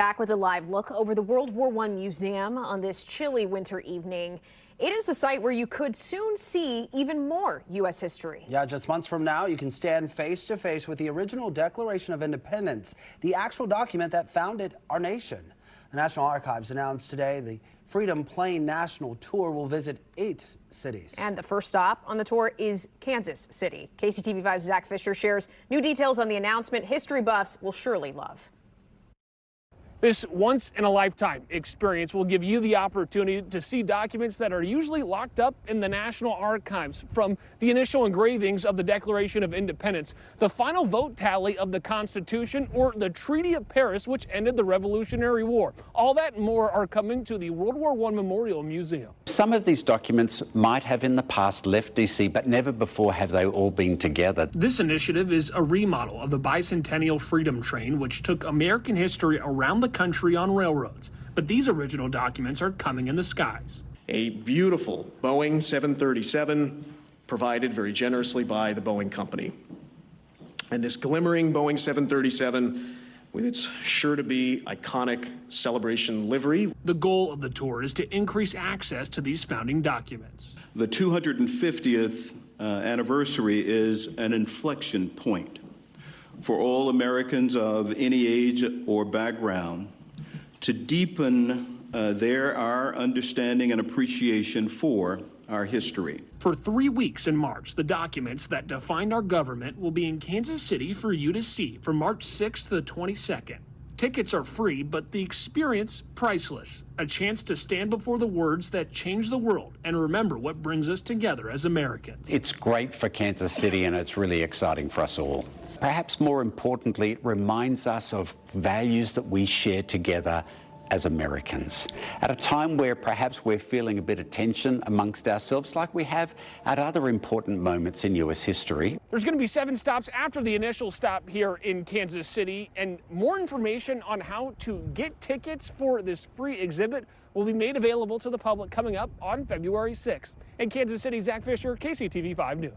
Back with a live look over the World War I Museum on this chilly winter evening. It is the site where you could soon see even more U.S. history. Yeah, just months from now, you can stand face to face with the original Declaration of Independence, the actual document that founded our nation. The National Archives announced today the Freedom Plane National Tour will visit 8 cities. And the first stop on the tour is Kansas City. KCTV5's Zach Fisher shares new details on the announcement history buffs will surely love. This once-in-a-lifetime experience will give you the opportunity to see documents that are usually locked up in the National Archives, from the initial engravings of the Declaration of Independence, the final vote tally of the Constitution, or the Treaty of Paris, which ended the Revolutionary War. All that and more are coming to the World War I Memorial Museum. Some of these documents might have in the past left DC, but never before have they all been together. This initiative is a remodel of the Bicentennial Freedom Train, which took American history around the country on railroads. But these original documents are coming in the skies. A beautiful Boeing 737 provided very generously by the Boeing Company. And this glimmering Boeing 737 with its sure-to-be iconic celebration livery. The goal of the tour is to increase access to these founding documents. The 250th anniversary is an inflection point for all Americans of any age or background to deepen our understanding and appreciation for our history. For 3 weeks in March, the documents that defined our government will be in Kansas City for you to see from March 6th to the 22nd. Tickets are free, but the experience priceless. A chance to stand before the words that change the world and remember what brings us together as Americans. It's great for Kansas City, and it's really exciting for us all. Perhaps more importantly, it reminds us of values that we share together as Americans. At a time where perhaps we're feeling a bit of tension amongst ourselves, like we have at other important moments in U.S. history. There's going to be 7 stops after the initial stop here in Kansas City, and more information on how to get tickets for this free exhibit will be made available to the public coming up on February 6th. In Kansas City, Zach Fisher, KCTV5 News.